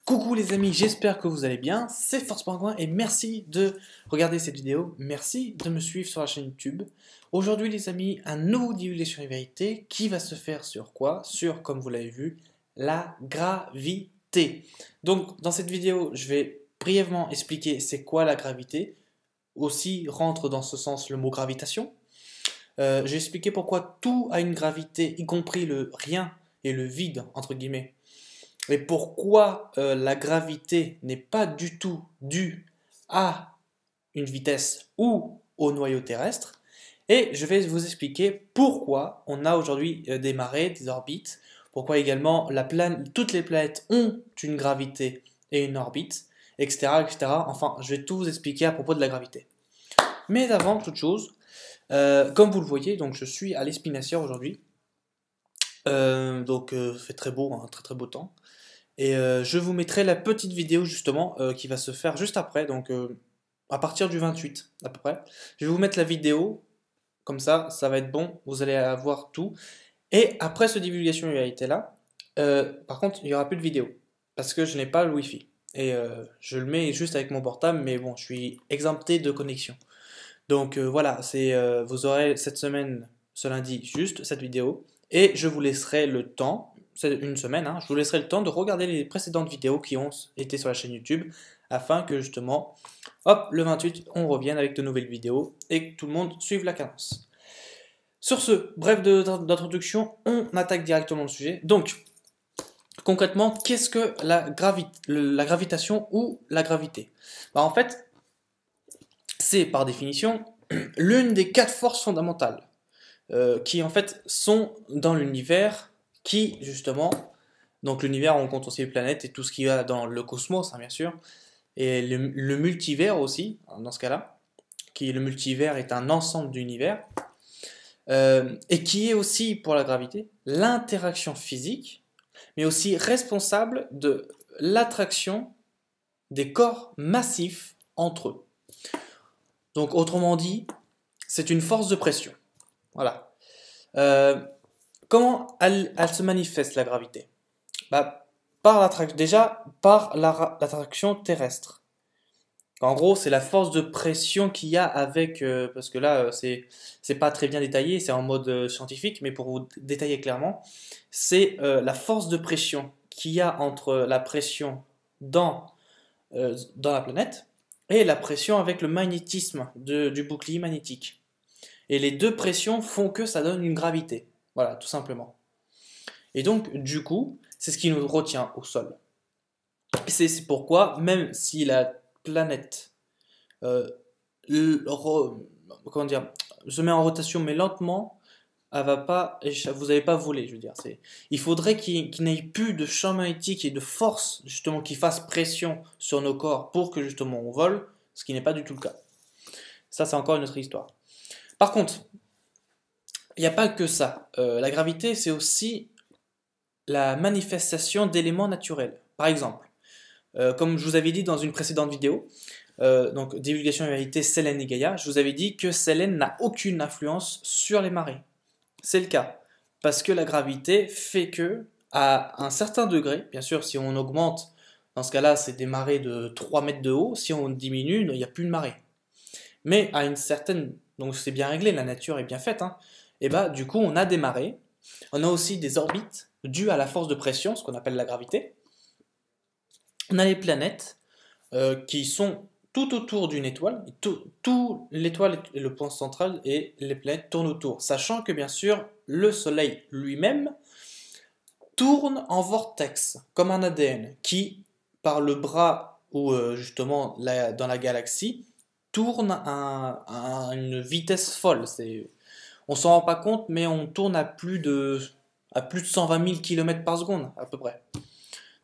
Coucou les amis, j'espère que vous allez bien, c'est Force.coin et merci de regarder cette vidéo, merci de me suivre sur la chaîne YouTube. Aujourd'hui les amis, un nouveau divulgation et vérité qui va se faire sur quoi? Sur, comme vous l'avez vu, la gravité. Donc dans cette vidéo, je vais brièvement expliquer c'est quoi la gravité, aussi rentre dans ce sens le mot gravitation. Je vais expliquer pourquoi tout a une gravité, y compris le rien et le vide, entre guillemets. Et pourquoi la gravité n'est pas du tout due à une vitesse ou au noyau terrestre. Et je vais vous expliquer pourquoi on a aujourd'hui des marées, des orbites, pourquoi également toutes les planètes ont une gravité et une orbite, etc., etc. Enfin, je vais tout vous expliquer à propos de la gravité. Mais avant toute chose, comme vous le voyez, donc je suis à l'Espinassière aujourd'hui. Il fait très beau, un très beau temps. Et je vous mettrai la petite vidéo justement qui va se faire juste après, donc à partir du 28 à peu près. Je vais vous mettre la vidéo, comme ça va être bon, vous allez avoir tout. Et après ce divulgation vérité là, par contre il n'y aura plus de vidéo, parce que je n'ai pas le Wi-Fi. Et je le mets juste avec mon portable, mais bon, je suis exempté de connexion. Donc voilà, vous aurez cette semaine, ce lundi, juste cette vidéo. Et je vous laisserai le temps, c'est une semaine, hein, je vous laisserai le temps de regarder les précédentes vidéos qui ont été sur la chaîne YouTube, afin que justement, hop, le 28, on revienne avec de nouvelles vidéos et que tout le monde suive la cadence. Sur ce, bref d'introduction, on attaque directement le sujet. Donc, concrètement, qu'est-ce que la gravitation ou la gravité? En fait, c'est par définition l'une des 4 forces fondamentales qui en fait sont dans l'univers, qui justement, donc l'univers on compte aussi les planètes et tout ce qu'il y a dans le cosmos, hein, bien sûr, et le multivers aussi, dans ce cas-là, le multivers est un ensemble d'univers, et qui est aussi pour la gravité l'interaction physique, mais aussi responsable de l'attraction des corps massifs entre eux. Donc autrement dit, c'est une force de pression. Voilà. Comment elle se manifeste, la gravité? Déjà, par l'attraction terrestre. En gros, c'est la force de pression qu'il y a avec... parce que là, c'est pas très bien détaillé, c'est en mode scientifique, mais pour vous détailler clairement, c'est la force de pression qu'il y a entre la pression dans la planète et la pression avec le magnétisme du bouclier magnétique. Et les deux pressions font que ça donne une gravité. Voilà, tout simplement. Et donc, du coup, c'est ce qui nous retient au sol. C'est pourquoi, même si la planète comment dire, se met en rotation, mais lentement, elle va pas, vous n'allez pas voler, je veux dire. Il faudrait qu'il n'ait plus de champ magnétique et de force, justement, qui fasse pression sur nos corps pour que, justement, on vole, ce qui n'est pas du tout le cas. Ça, c'est encore une autre histoire. Par contre, il n'y a pas que ça. La gravité, c'est aussi la manifestation d'éléments naturels. Par exemple, comme je vous avais dit dans une précédente vidéo, donc divulgation et vérité Selene et Gaïa, je vous avais dit que Selene n'a aucune influence sur les marées. C'est le cas, parce que la gravité fait que, à un certain degré, bien sûr si on augmente, dans ce cas-là c'est des marées de 3 mètres de haut, si on diminue, il n'y a plus de marée. Mais à une certaine, donc c'est bien réglé, la nature est bien faite, hein, et bah du coup on a des marées, on a aussi des orbites dues à la force de pression, ce qu'on appelle la gravité. On a les planètes qui sont tout autour d'une étoile, l'étoile est le point central et les planètes tournent autour, sachant que bien sûr le Soleil lui-même tourne en vortex, comme un ADN, qui par le bras ou justement dans la galaxie tourne à une vitesse folle. On s'en rend pas compte, mais on tourne à plus de 120 000 km par seconde, à peu près.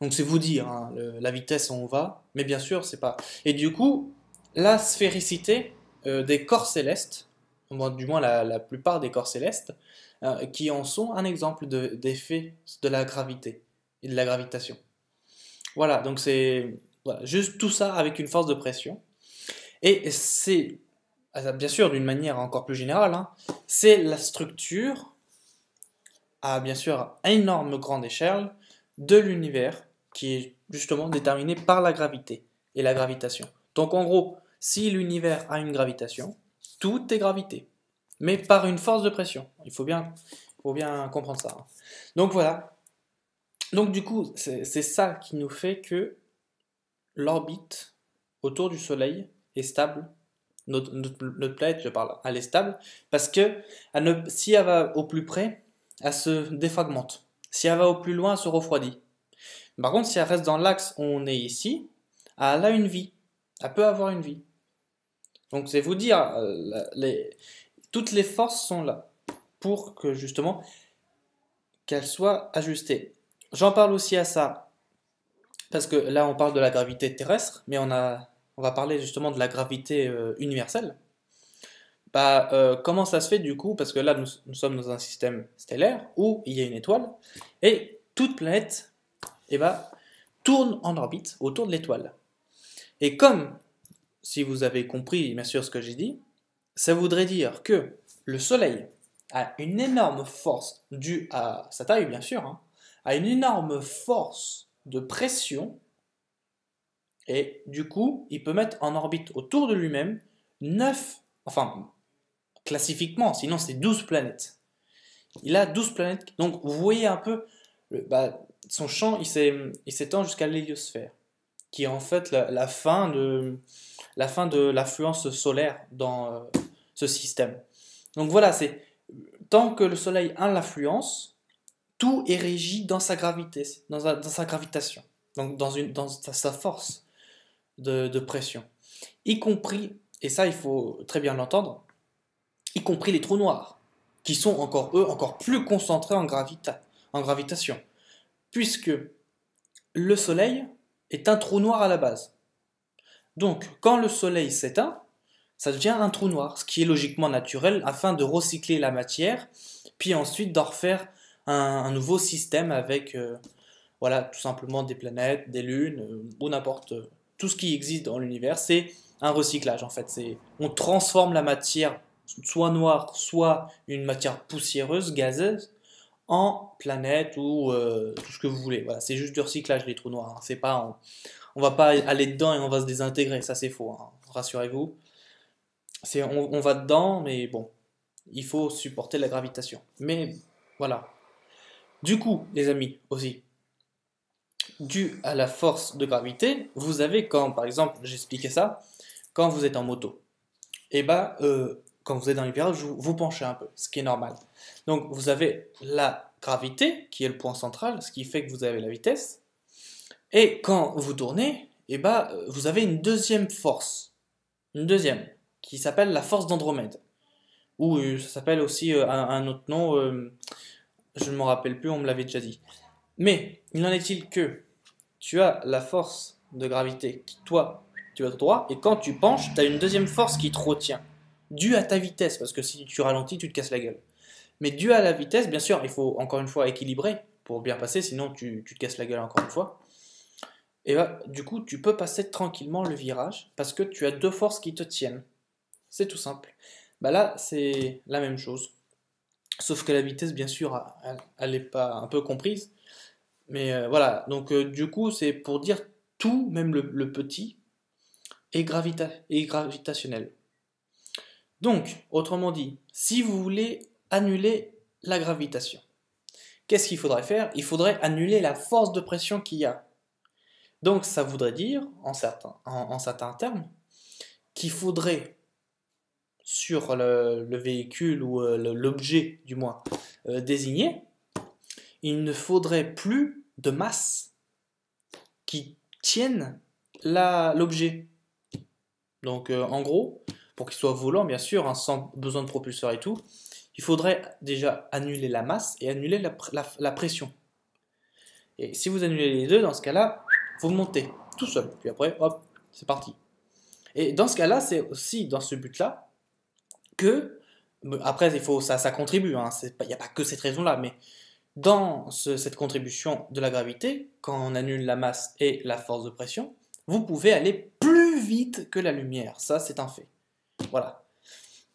Donc c'est vous dire hein, la vitesse où on va, mais bien sûr, c'est pas... Et du coup, la sphéricité des corps célestes, du moins la plupart des corps célestes, qui en sont un exemple d'effet de la gravité et de la gravitation. Voilà, donc c'est juste tout ça avec une force de pression. Et c'est, bien sûr, d'une manière encore plus générale, hein, c'est la structure, à bien sûr à énorme grande échelle, de l'univers, qui est justement déterminé par la gravité et la gravitation. Donc en gros, si l'univers a une gravitation, tout est gravité, mais par une force de pression. Faut bien comprendre ça, hein. Donc voilà. Donc du coup, c'est ça qui nous fait que l'orbite autour du Soleil est stable. Notre planète, je parle, elle est stable parce que si elle va au plus près, elle se défragmente. Si elle va au plus loin, elle se refroidit. Par contre, si elle reste dans l'axe où on est ici, elle a une vie. Elle peut avoir une vie. Donc c'est vous dire, toutes les forces sont là pour que justement qu'elles soient ajustées. J'en parle aussi à ça parce que là on parle de la gravité terrestre, mais on va parler justement de la gravité universelle. Comment ça se fait du coup? Parce que là nous sommes dans un système stellaire où il y a une étoile et toute planète tourne en orbite autour de l'étoile. Et comme, si vous avez compris bien sûr ce que j'ai dit, ça voudrait dire que le Soleil a une énorme force due à sa taille bien sûr, hein, a une énorme force de pression et du coup il peut mettre en orbite autour de lui-même 9, enfin classiquement, sinon c'est 12 planètes. Il a 12 planètes, donc vous voyez un peu, son champ il s'étend jusqu'à l'héliosphère, qui est en fait la fin de l'affluence solaire dans ce système. Donc voilà, c'est tant que le Soleil a l'influence, tout est régi dans sa gravité, dans sa gravitation, donc dans sa force de pression, y compris, et ça il faut très bien l'entendre, y compris les trous noirs, qui sont encore plus concentrés en gravitation, puisque le Soleil est un trou noir à la base. Donc, quand le Soleil s'éteint, ça devient un trou noir, ce qui est logiquement naturel afin de recycler la matière, puis ensuite d'en refaire un nouveau système avec, voilà, tout simplement des planètes, des lunes, ou n'importe, tout ce qui existe dans l'univers, c'est un recyclage en fait. On transforme la matière, soit noire, soit une matière poussiéreuse, gazeuse, en planète ou tout ce que vous voulez. Voilà, c'est juste du recyclage les trous noirs, hein. C'est pas, on va pas aller dedans et on va se désintégrer, ça c'est faux, hein. Rassurez-vous. On va dedans, mais bon, il faut supporter la gravitation. Mais voilà. Du coup, les amis, aussi, dû à la force de gravité, vous avez quand, par exemple, j'expliquais ça, quand vous êtes en moto, et quand vous êtes dans les virages, vous penchez un peu, ce qui est normal. Donc vous avez la gravité, qui est le point central, ce qui fait que vous avez la vitesse, et quand vous tournez, vous avez une deuxième force, une deuxième, qui s'appelle la force d'Andromède, ou ça s'appelle aussi un autre nom, je ne m'en rappelle plus, on me l'avait déjà dit. Mais il en est-il que tu as la force de gravité qui, toi, tu vas tout droit, et quand tu penches, tu as une deuxième force qui te retient, due à ta vitesse, parce que si tu ralentis, tu te casses la gueule. Mais due à la vitesse, bien sûr, il faut encore une fois équilibrer pour bien passer, sinon tu te casses la gueule encore une fois. Et du coup, tu peux passer tranquillement le virage, parce que tu as deux forces qui te tiennent. C'est tout simple. Là, c'est la même chose. Sauf que la vitesse, bien sûr, elle n'est pas un peu comprise. Mais voilà, donc du coup, c'est pour dire tout, même le petit, est gravitationnel. Donc, autrement dit, si vous voulez annuler la gravitation, qu'est-ce qu'il faudrait faire? Il faudrait annuler la force de pression qu'il y a. Donc, ça voudrait dire, en certains termes, qu'il faudrait, sur le véhicule ou l'objet, du moins, désigné, il ne faudrait plus de masse qui tienne l'objet. Donc en gros, pour qu'il soit volant, bien sûr, hein, sans besoin de propulseur et tout, il faudrait déjà annuler la masse et annuler la pression. Et si vous annulez les deux, dans ce cas-là, vous montez tout seul. Puis après, hop, c'est parti. Et dans ce cas-là, c'est aussi dans ce but-là que, après, ça contribue, hein, il n'y a pas que cette raison-là, mais dans cette contribution de la gravité, quand on annule la masse et la force de pression, vous pouvez aller plus vite que la lumière. Ça, c'est un fait. Voilà.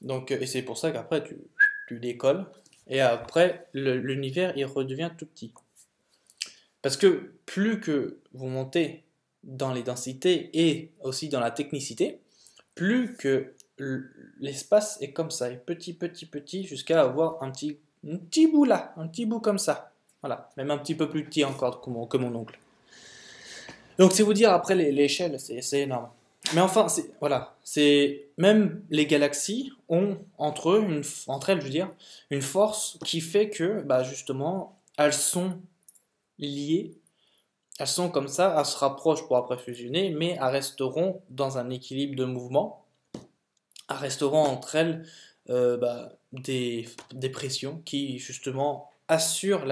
Donc, et c'est pour ça qu'après, tu décolles. Et après, l'univers, il redevient tout petit. Parce que plus que vous montez dans les densités et aussi dans la technicité, plus que l'espace est comme ça, et petit, petit, petit, jusqu'à avoir un petit bout là, un petit bout comme ça. Voilà, même un petit peu plus petit encore que mon ongle. Donc c'est vous dire après l'échelle, c'est énorme. Mais enfin, voilà, c'est même les galaxies ont entre eux, entre elles, je veux dire, une force qui fait que, bah justement, elles sont liées, elles sont comme ça, elles se rapprochent pour après fusionner, mais elles resteront dans un équilibre de mouvement, elles resteront entre elles des pressions qui justement assurent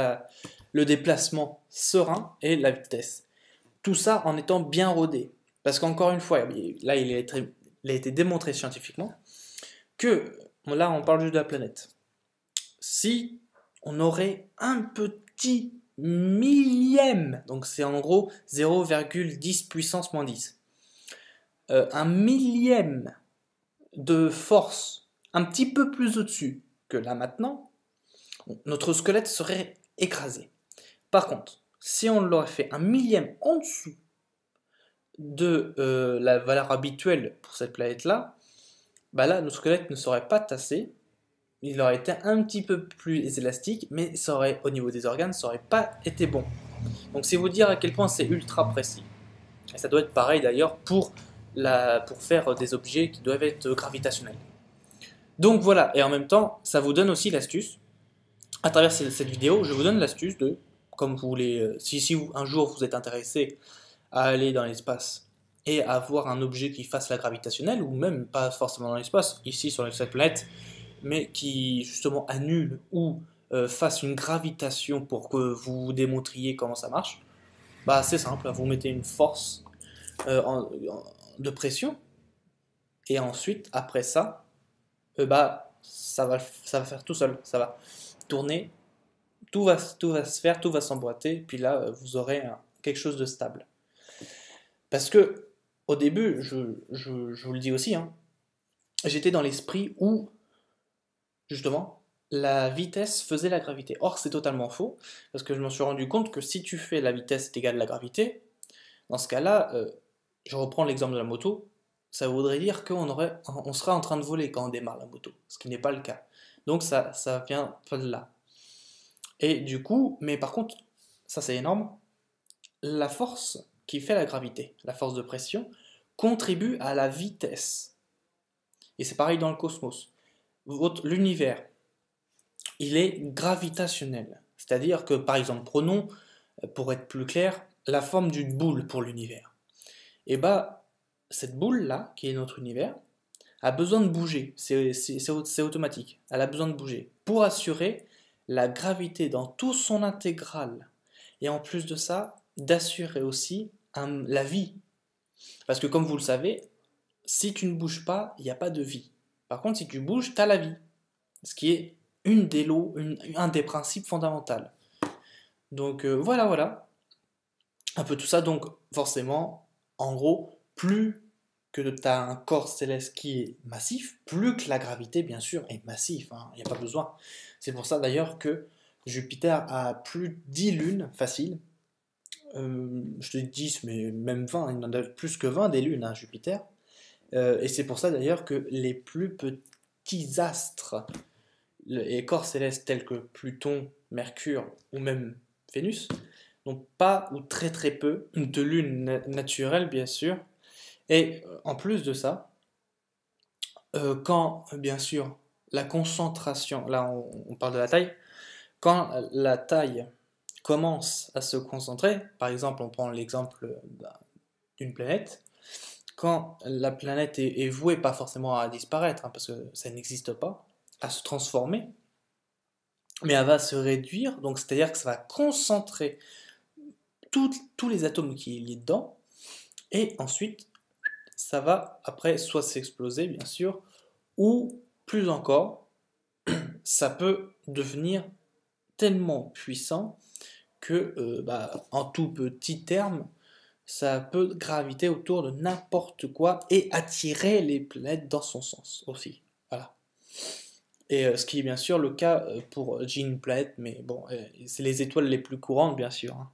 le déplacement serein et la vitesse. Tout ça en étant bien rodé. Parce qu'encore une fois, là il a été démontré scientifiquement que, là on parle juste de la planète, si on aurait un petit millième, donc c'est en gros 0,10 puissance moins 10, un millième de force un petit peu plus au-dessus que là maintenant, notre squelette serait écrasé. Par contre, si on l'aurait fait un millième en dessous de la valeur habituelle pour cette planète-là, bah là, notre squelette ne serait pas tassé, il aurait été un petit peu plus élastique, mais ça aurait, au niveau des organes, ça aurait pas été bon. Donc c'est vous dire à quel point c'est ultra précis. Et ça doit être pareil d'ailleurs pour faire des objets qui doivent être gravitationnels. Donc voilà, et en même temps, ça vous donne aussi l'astuce, à travers cette vidéo, je vous donne l'astuce de, comme vous voulez, si un jour vous êtes intéressé à aller dans l'espace et à avoir un objet qui fasse la gravitationnelle, ou même pas forcément dans l'espace, ici sur cette planète, mais qui justement annule ou fasse une gravitation pour que vous démontriez comment ça marche, bah c'est simple, vous mettez une force de pression, et ensuite, après ça, bah ça va faire tout seul, ça va tourner, tout va se faire, tout va s'emboîter, puis là, vous aurez quelque chose de stable. Parce que, au début, je vous le dis aussi, hein, j'étais dans l'esprit où, justement, la vitesse faisait la gravité. Or, c'est totalement faux, parce que je me suis rendu compte que si tu fais la vitesse est égale à la gravité, dans ce cas-là, je reprends l'exemple de la moto, ça voudrait dire on serait en train de voler quand on démarre la moto, ce qui n'est pas le cas. Donc ça vient pas de là. Et du coup, mais par contre, ça c'est énorme, la force qui fait la gravité, la force de pression, contribue à la vitesse. Et c'est pareil dans le cosmos. L'univers, il est gravitationnel. C'est-à-dire que, par exemple, prenons, pour être plus clair, la forme d'une boule pour l'univers. Et bah, cette boule-là, qui est notre univers, a besoin de bouger. C'est automatique. Elle a besoin de bouger pour assurer la gravité dans tout son intégral. Et en plus de ça, d'assurer aussi la vie. Parce que comme vous le savez, si tu ne bouges pas, il n'y a pas de vie. Par contre, si tu bouges, tu as la vie. Ce qui est un des principes fondamentaux. Donc voilà. Un peu tout ça. Donc forcément, en gros, plus que tu as un corps céleste qui est massif, plus que la gravité, bien sûr, est massive. Il n'y a pas besoin. C'est pour ça d'ailleurs que Jupiter a plus de 10 lunes faciles. Je te dis 10, mais même 20, il en a plus que 20 des lunes, hein, Jupiter. Et c'est pour ça d'ailleurs que les plus petits astres et corps célestes tels que Pluton, Mercure ou même Vénus n'ont pas ou très très peu de lunes naturelles, bien sûr. Et en plus de ça, quand bien sûr la concentration, là on parle de la taille, quand la taille commence à se concentrer, par exemple on prend l'exemple d'une planète, quand la planète est vouée pas forcément à disparaître, hein, parce que ça n'existe pas, à se transformer, mais elle va se réduire, donc c'est-à-dire que ça va concentrer tous les atomes qui y dedans, et ensuite ça va après soit s'exploser bien sûr, ou plus encore, ça peut devenir tellement puissant que en tout petit terme, ça peut graviter autour de n'importe quoi et attirer les planètes dans son sens aussi. Voilà. Et ce qui est bien sûr le cas pour Jean Planet, mais bon, c'est les étoiles les plus courantes, bien sûr, hein.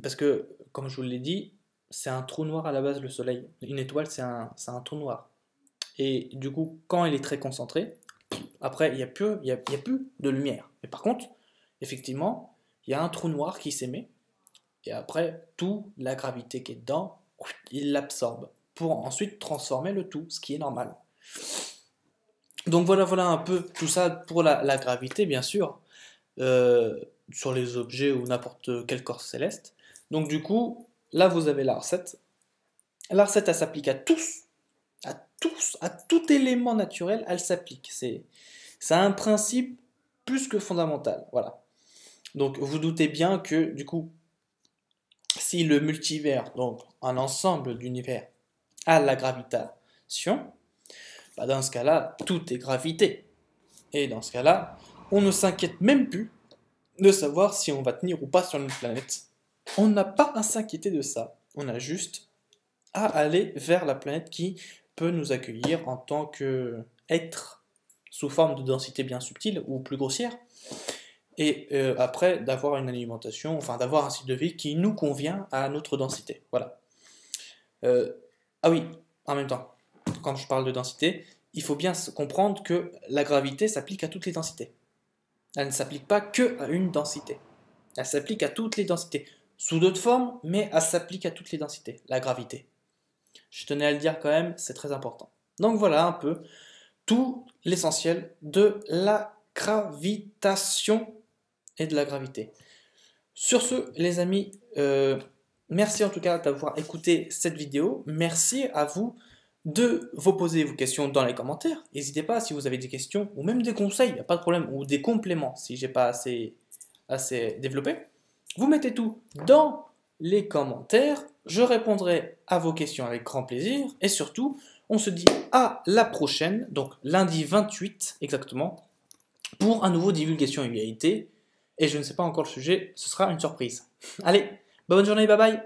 Parce que, comme je vous l'ai dit, c'est un trou noir à la base, le Soleil. Une étoile, c'est un trou noir. Et du coup, quand il est très concentré, après, il y a plus de lumière. Mais par contre, effectivement, il y a un trou noir qui s'émet, et après, toute la gravité qui est dedans, il l'absorbe, pour ensuite transformer le tout, ce qui est normal. Donc voilà un peu tout ça pour la gravité, bien sûr, euh, sur les objets ou n'importe quel corps céleste. Donc du coup, là vous avez la recette. La recette, elle s'applique à tout élément naturel, elle s'applique. Ça a un principe plus que fondamental. Voilà. Donc vous doutez bien que du coup, si le multivers, donc un ensemble d'univers, a la gravitation, bah dans ce cas-là, tout est gravité. Et dans ce cas-là, on ne s'inquiète même plus de savoir si on va tenir ou pas sur une planète. On n'a pas à s'inquiéter de ça. On a juste à aller vers la planète qui peut nous accueillir en tant qu'être sous forme de densité bien subtile ou plus grossière. Et après, d'avoir une alimentation, enfin d'avoir un style de vie qui nous convient à notre densité. Voilà. Euh, ah oui, en même temps, quand je parle de densité, il faut bien comprendre que la gravité s'applique à toutes les densités. Elle ne s'applique pas que à une densité. Elle s'applique à toutes les densités. Sous d'autres formes, mais elle s'applique à toutes les densités, la gravité. Je tenais à le dire quand même, c'est très important. Donc voilà un peu tout l'essentiel de la gravitation et de la gravité. Sur ce, les amis, merci en tout cas d'avoir écouté cette vidéo. Merci à vous de vous poser vos questions dans les commentaires. N'hésitez pas si vous avez des questions ou même des conseils, il n'y a pas de problème, ou des compléments si j'ai pas assez développé. Vous mettez tout dans les commentaires. Je répondrai à vos questions avec grand plaisir. Et surtout, on se dit à la prochaine, donc lundi 28 exactement, pour un nouveau divulgation et réalité. Et je ne sais pas encore le sujet, ce sera une surprise. Allez, bonne journée, bye bye!